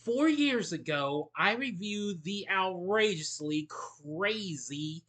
4 years ago, I reviewed the outrageously crazy,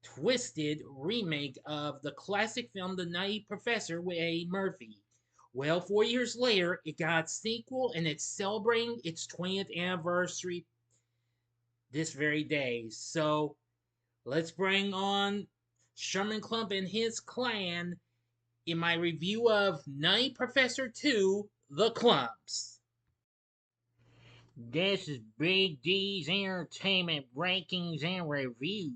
twisted remake of the classic film The Nutty Professor with Eddie Murphy. Well, 4 years later, it got a sequel and it's celebrating its 20th anniversary this very day. So let's bring on Sherman Klump and his clan in my review of Nutty Professor II, The Klumps. This is Big D's Entertainment Rankings and Reviews.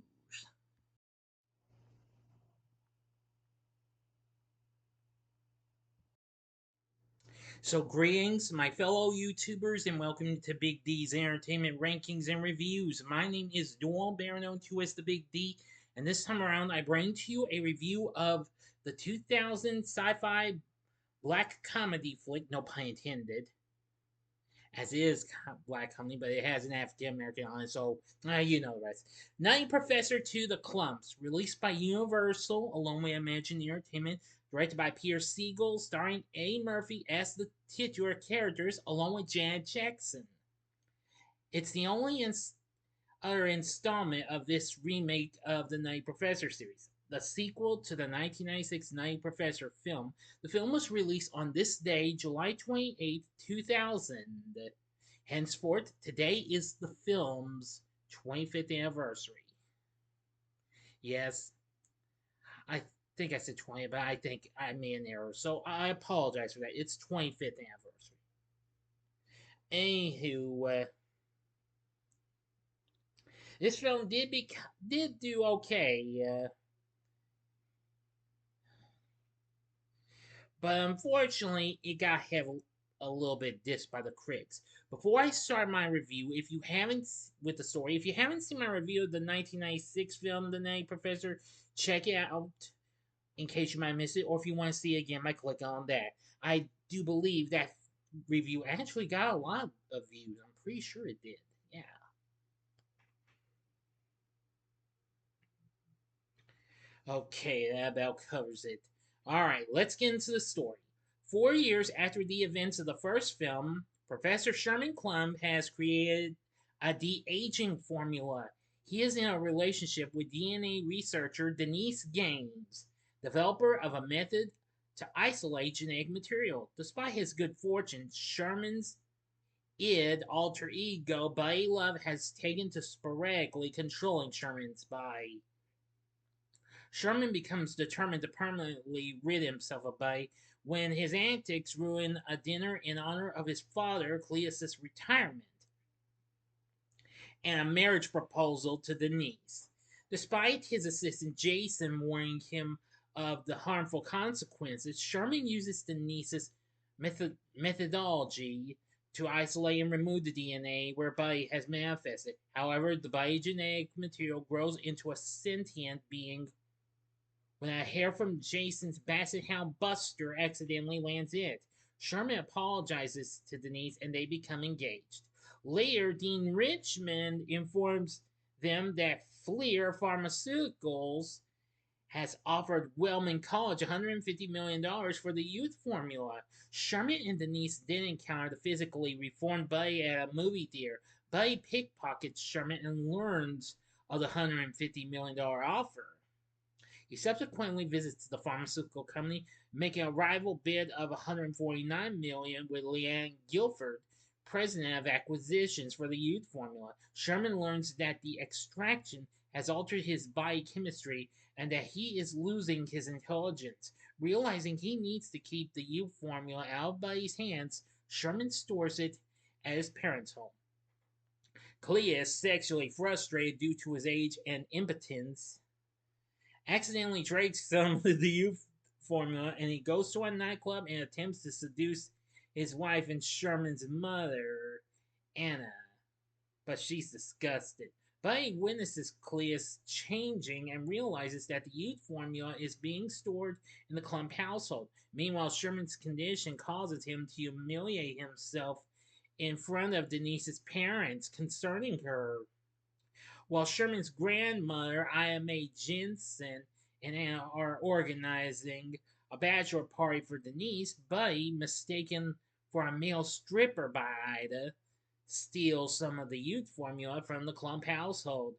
So, greetings, my fellow YouTubers, and welcome to Big D's Entertainment Rankings and Reviews. My name is Doyle, better known to as the Big D, and this time around I bring to you a review of the 2000 sci-fi black comedy flick, no pun intended, as it is black comedy, but it has an African American on it, so you know the rest. Nutty Professor II, The Klumps, released by Universal along with Imagine Entertainment, directed by Peter Siegel, starring Eddie Murphy as the titular characters along with Janet Jackson. It's the only other installment of this remake of the Nutty Professor series. The sequel to the 1996 Nutty Professor film, the film was released on this day, July 28, 2000. Henceforth, today is the film's 25th anniversary. Yes, I think I said 20, but I think I made an error, so I apologize for that. It's 25th anniversary. Anywho, this film did do okay. But unfortunately, it got hit a little bit dissed by the critics. Before I start my review, if you haven't with the story, if you haven't seen my review of the 1996 film The Nutty Professor, check it out in case you might miss it, or if you want to see it again, by clicking on that. I do believe that review actually got a lot of views. I'm pretty sure it did. Yeah. Okay, that about covers it. Alright, let's get into the story. 4 years after the events of the first film, Professor Sherman Klump has created a de aging formula. He is in a relationship with DNA researcher Denise Gaines, developer of a method to isolate genetic material. Despite his good fortune, Sherman's alter ego, Buddy Love, has taken to sporadically controlling Sherman's body. Sherman becomes determined to permanently rid himself of Buddy when his antics ruin a dinner in honor of his father, Cleus's retirement, and a marriage proposal to Denise. Despite his assistant Jason warning him of the harmful consequences, Sherman uses Denise's methodology to isolate and remove the DNA where Buddy has manifested. However, the Buddy genetic material grows into a sentient being when a hair from Jason's basset hound Buster accidentally lands in it. Sherman apologizes to Denise and they become engaged. Later, Dean Richmond informs them that Fleer Pharmaceuticals has offered Wellman College $150 million for the youth formula. Sherman and Denise then encounter the physically reformed Buddy at a movie theater. Buddy pickpockets Sherman and learns of the $150 million offer. He subsequently visits the pharmaceutical company, making a rival bid of $149 million with Leanne Guilford, president of acquisitions for the youth formula. Sherman learns that the extraction has altered his biochemistry and that he is losing his intelligence. Realizing he needs to keep the youth formula out of Buddy's hands, Sherman stores it at his parents' home. Cleus, sexually frustrated due to his age and impotence, accidentally drinks some of the youth formula and he goes to a nightclub and attempts to seduce his wife and Sherman's mother, Anna. But she's disgusted. Buddy witnesses Cleus changing and realizes that the youth formula is being stored in the Klump household. Meanwhile, Sherman's condition causes him to humiliate himself in front of Denise's parents concerning her. While Sherman's grandmother, Ida Mae Jensen, and Anna are organizing a bachelor party for Denise, Buddy, mistaken for a male stripper by Ida steals some of the youth formula from the Klump household,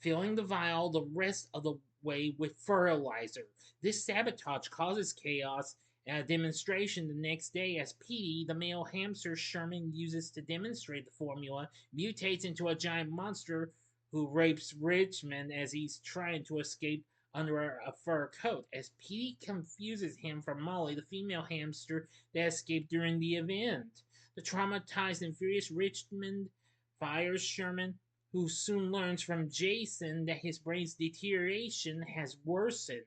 filling the vial the rest of the way with fertilizer. This sabotage causes chaos at a demonstration the next day as Petey, the male hamster Sherman uses to demonstrate the formula, mutates into a giant monster who rapes Richmond as he's trying to escape under a fur coat. As Petey confuses him for Molly, the female hamster that escaped during the event. The traumatized and furious Richmond fires Sherman, who soon learns from Jason that his brain's deterioration has worsened.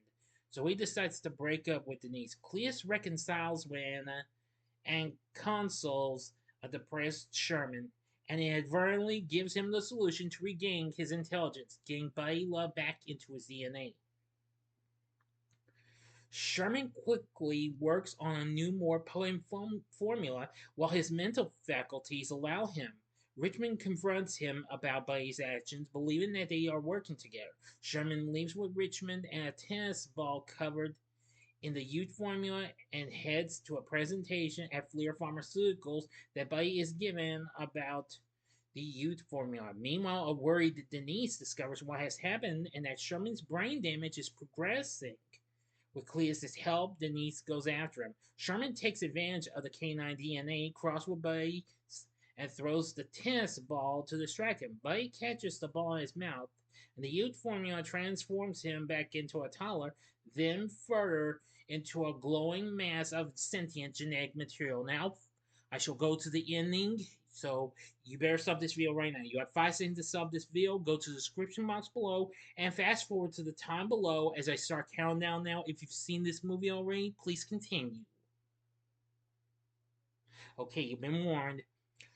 So he decides to break up with Denise. Cleus reconciles when and consoles a depressed Sherman, and inadvertently gives him the solution to regain his intelligence, getting Buddy Love back into his DNA. Sherman quickly works on a new, more potent formula while his mental faculties allow him. Richmond confronts him about Buddy's actions, believing that they are working together. Sherman leaves with Richmond and a tennis ball covered in the youth formula and heads to a presentation at Fleer Pharmaceuticals that Buddy is given about the youth formula. Meanwhile, a worried Denise discovers what has happened and that Sherman's brain damage is progressing. With Cleus's help, Denise goes after him. Sherman takes advantage of the canine DNA crossed with Buddy and throws the tennis ball to distract him. Buddy catches the ball in his mouth, and the youth formula transforms him back into a toddler, then further into a glowing mass of sentient genetic material. Now, I shall go to the ending, so you better sub this video right now. You have 5 seconds to sub this video. Go to the description box below and fast forward to the time below as I start counting down now. If you've seen this movie already, please continue. Okay, you've been warned.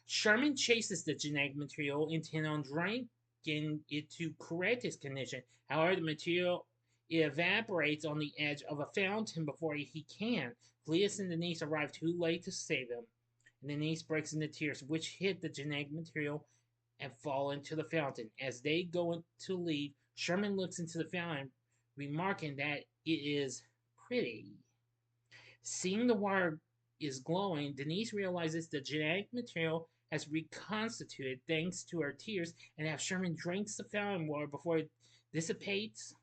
Sherman chases the genetic material, intent on drinking it to correct his condition. However, the material evaporates on the edge of a fountain before he can. Cleus and Denise arrive too late to save him. And Denise breaks into tears, which hit the genetic material and fall into the fountain. As they go to leave, Sherman looks into the fountain, remarking that it is pretty. Seeing the water is glowing, Denise realizes the genetic material has reconstituted thanks to her tears, and if Sherman drinks the fountain water before it dissipates,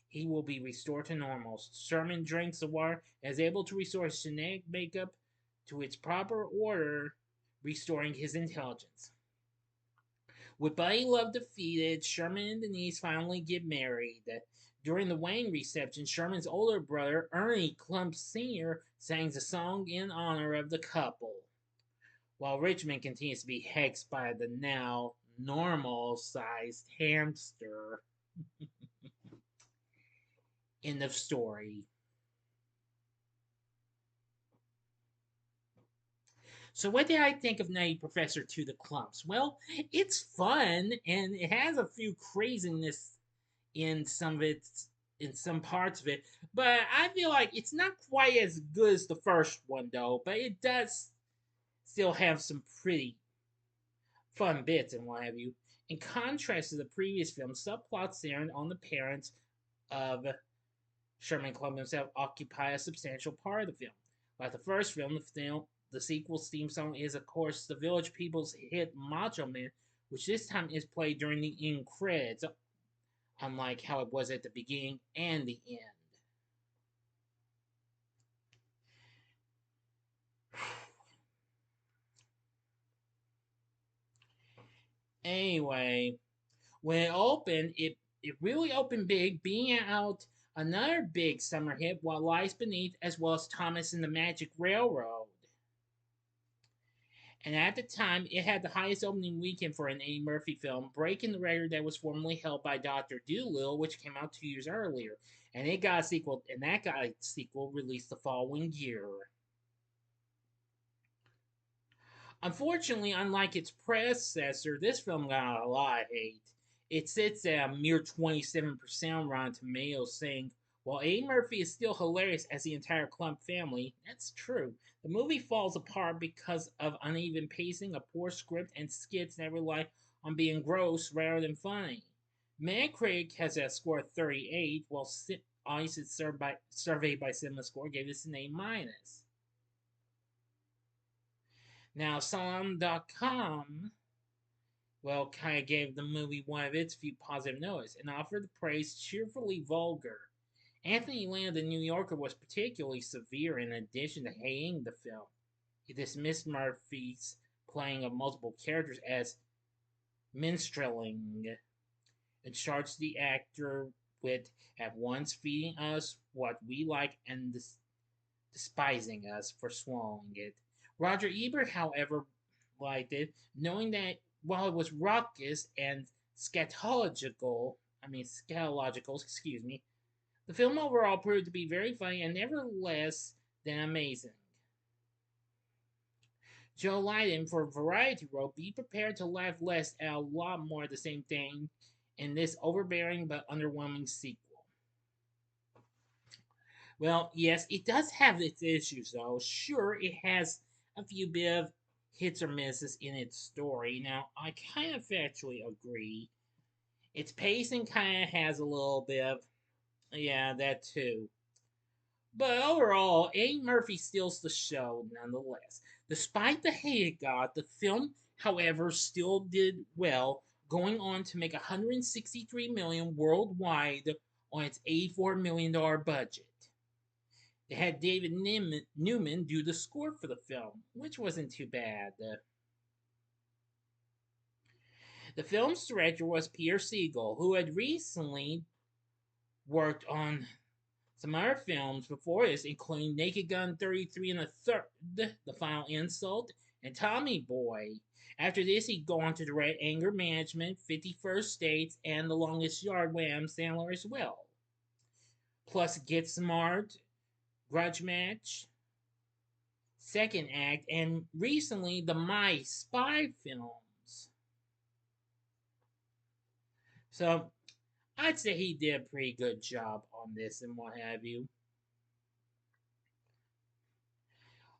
he will be restored to normal. Sherman drinks the water and is able to restore his genetic makeup to its proper order, restoring his intelligence. With Buddy Love defeated, Sherman and Denise finally get married. During the wedding reception, Sherman's older brother, Ernie Klumps Sr., sings a song in honor of the couple, while Richmond continues to be hexed by the now normal-sized hamster. End of story. So what did I think of Nutty Professor II the Klumps? Well, it's fun and it has a few craziness in some of it, in some parts of it, but I feel like it's not quite as good as the first one though, but it does still have some pretty fun bits and what have you. In contrast to the previous film, subplots centered on the parents of Sherman Klump himself occupy a substantial part of the film. Like the first film, the sequel's theme song is, of course, the Village People's hit Macho Man, which this time is played during the end credits, unlike how it was at the beginning and the end. Anyway, when it opened, it really opened big, being out another big summer hit, What Lies Beneath, as well as Thomas and the Magic Railroad. And at the time, it had the highest opening weekend for an Eddie Murphy film, breaking the record that was formerly held by Dr. Dolittle, which came out 2 years earlier. And it got a sequel, and that got a sequel released the following year. Unfortunately, unlike its predecessor, this film got a lot of hate. It sits at a mere 27% on Rotten Tomatoes, saying, while Eddie Murphy is still hilarious as the entire Klump family, that's true. The movie falls apart because of uneven pacing, a poor script, and skits that rely on being gross rather than funny. Metacritic has a score of 38, while audiences surveyed by CinemaScore gave this an A-. Now, Salon.com, well, kind of gave the movie one of its few positive notes and offered the praise cheerfully vulgar. Anthony Land, the New Yorker, was particularly severe in addition to hating the film. He dismissed Murphy's playing of multiple characters as minstrelling and charged the actor with at once feeding us what we like and despising us for swallowing it. Roger Ebert, however, liked it, knowing that while it was raucous and scatological, excuse me, the film overall proved to be very funny and never less than amazing. Joe Lydon for Variety wrote, "Be prepared to laugh less at a lot more of the same thing in this overbearing but underwhelming sequel." Well, yes, it does have its issues, though. Sure, it has a few bit of hits or misses in its story. Now, I kind of factually agree. Its pacing kind of has a little bit of, yeah, that too. But overall, Eddie Murphy steals the show nonetheless. Despite the hate it got, the film, however, still did well, going on to make 163 million worldwide on its $84 million budget. They had David Newman do the score for the film, which wasn't too bad. The film's director was Peter Siegel, who had recently worked on some other films before this, including Naked Gun 33 and the Third, The Final Insult, and Tommy Boy. After this, he'd go on to direct Anger Management, 51st States, and The Longest Yard with Adam Sandler as well. Plus Get Smart, Grudge Match, Second Act, and recently the My Spy films. So I'd say he did a pretty good job on this and what have you.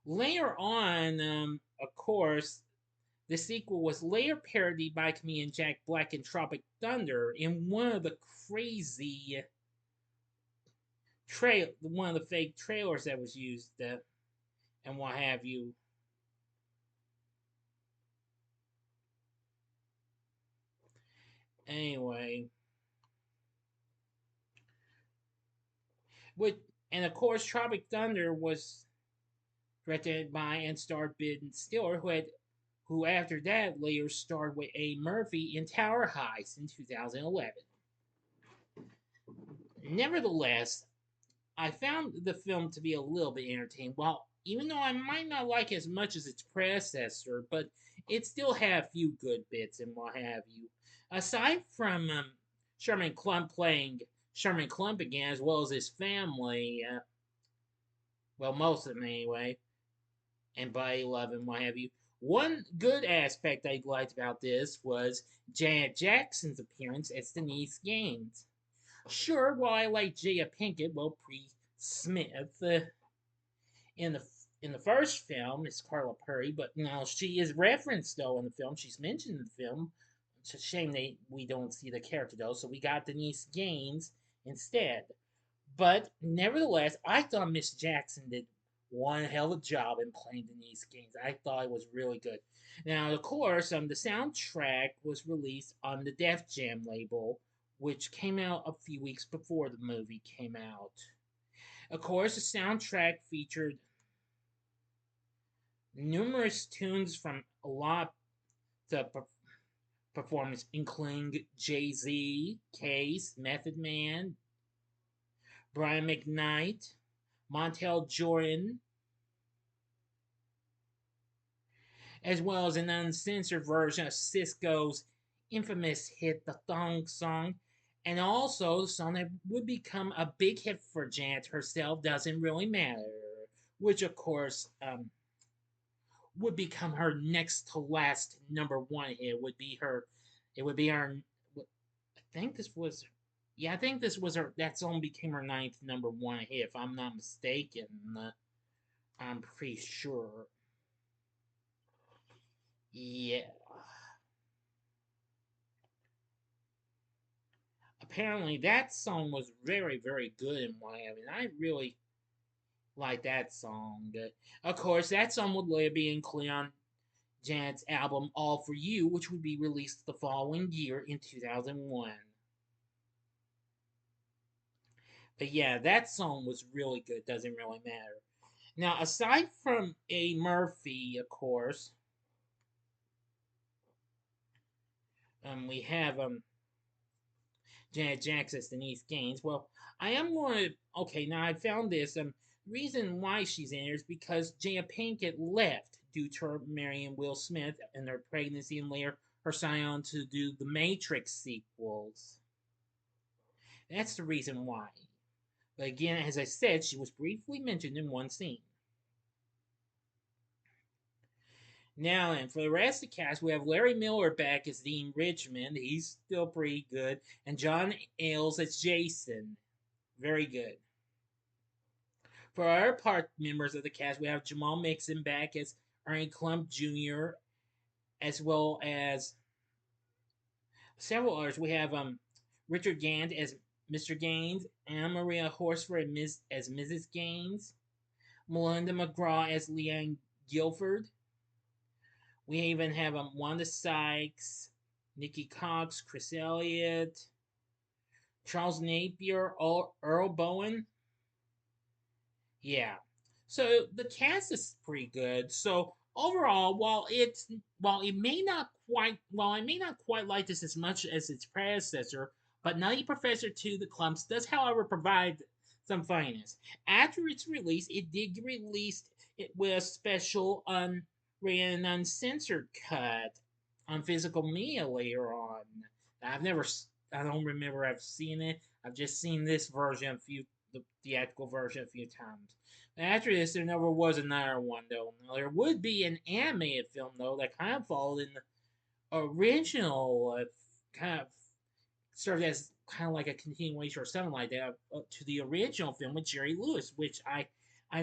Later on, of course, the sequel was later parodied by comedian Jack Black in Tropic Thunder in one of the crazy one of the fake trailers that was used and what have you. Anyway, with and of course, Tropic Thunder was directed by and starred Ben Stiller, who after that later starred with A. Murphy in Tower Heist in 2011. Nevertheless, I found the film to be a little bit entertaining. While even though I might not like it as much as its predecessor, but it still had a few good bits and what have you. Aside from Sherman Klump playing Sherman Klump again, as well as his family, well, most of them anyway, and Buddy Love and what have you. One good aspect I liked about this was Janet Jackson's appearance as Denise Gaines. Sure, while I like Jada Pinkett, well, pre Smith, in the in the first film is Carla Perry, but now she is referenced though in the film. She's mentioned in the film. It's a shame we don't see the character though, so we got Denise Gaines instead. But nevertheless, I thought Miss Jackson did one hell of a job in playing Denise Gaines. I thought it was really good. Now, of course, the soundtrack was released on the Def Jam label, which came out a few weeks before the movie came out. Of course, the soundtrack featured numerous tunes from a lot of performers, including Jay Z, Case, Method Man, Brian McKnight, Montel Jordan, as well as an uncensored version of Cisco's infamous hit, The Thong Song, and also the song that would become a big hit for Janet herself, Doesn't Really Matter, which of course would become her next to last number one hit. It would be her. I think this was, yeah, I think this was her. That song became her ninth number one hit, if I'm not mistaken. I'm pretty sure. Yeah. Apparently, that song was very, very good in Miami. And I really like that song. Of course, that song would later be included on Janet's album All For You, which would be released the following year in 2001. But yeah, that song was really good, doesn't really matter. Now, aside from A. Murphy, of course, we have Janet Jackson's Denise Gaines. Well, I am going to. Okay, now I found this. Reason why she's in here is because Jada Pinkett left due to her marrying Will Smith and their pregnancy, and later her signing on to do the Matrix sequels. That's the reason why. But again, as I said, she was briefly mentioned in one scene. Now, and for the rest of the cast, we have Larry Miller back as Dean Richmond. He's still pretty good. And John Ailes as Jason. Very good. For our part members of the cast, we have Jamal Mixon back as Ernie Klump Jr., as well as several others. We have Richard Gant as Mr. Gaines, Anna Maria Horsford as Mrs. Gaines, Melinda McGraw as Leanne Guilford. We even have Wanda Sykes, Nikki Cox, Chris Elliott, Charles Napier, Earl Bowen. Yeah. So the cast is pretty good. So overall, while it may not quite while I may not quite like this as much as its predecessor, but Nutty Professor II: The Klumps does, however, provide some funniness. After its release, it did get released with a special unrated and uncensored cut on physical media later on. I don't remember I've seen it. I've just seen this version the theatrical version a few times. After this, there never was another one, though. Now, there would be an animated film, though, that kind of followed in the original, kind of served as kind of like a continuation or something like that to the original film with Jerry Lewis, which I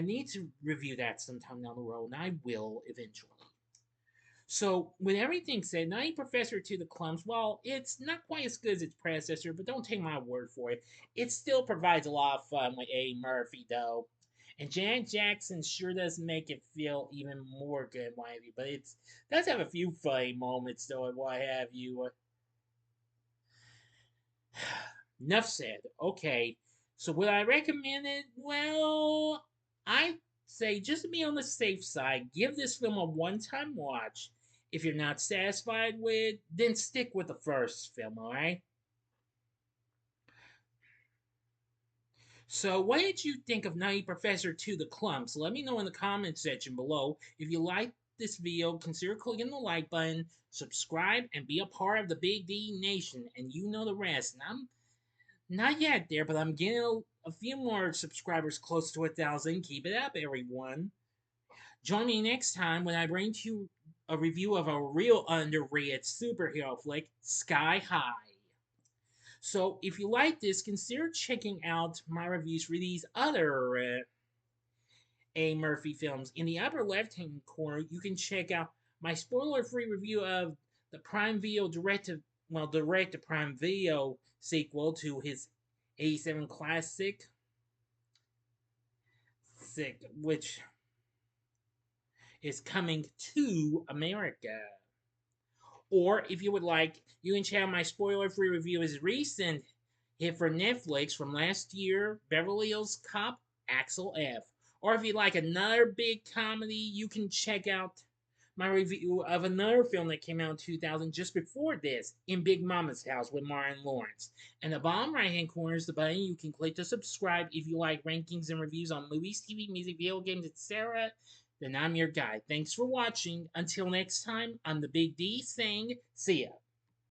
need to review that sometime down the road, and I will eventually. So, with everything said, Nutty Professor II: The Klumps, well, it's not quite as good as its predecessor, but don't take my word for it. It still provides a lot of fun with Eddie Murphy, though. And Janet Jackson sure does make it feel even more good, why have you. But it does have a few funny moments, though, and what have you. Enough said. Okay, so would I recommend it? Well, I say just to be on the safe side, give this film a one-time watch. If you're not satisfied with, then stick with the first film. All right. So, what did you think of Nutty Professor II: The Klumps? Let me know in the comment section below. If you like this video, consider clicking the like button, subscribe, and be a part of the Big D Nation. And you know the rest. And I'm not yet there, but I'm getting a few more subscribers close to 1,000. Keep it up, everyone. Join me next time when I bring to you a review of a real underrated superhero flick, Sky High. So if you like this, consider checking out my reviews for these other A. Murphy films. In the upper left-hand corner, you can check out my spoiler-free review of the Prime Video direct to Prime Video sequel to his 87 classic, which is coming to America. Or if you would like, you can check out my spoiler-free review of his recent hit for Netflix from last year, Beverly Hills Cop, Axel F. Or if you like another big comedy, you can check out my review of another film that came out in 2000 just before this, In Big Mama's House with Martin Lawrence. And the bottom right-hand corner is the button you can click to subscribe if you like rankings and reviews on movies, TV, music, video games, etc. Then I'm your guy. Thanks for watching. Until next time, I'm the Big D saying, see ya.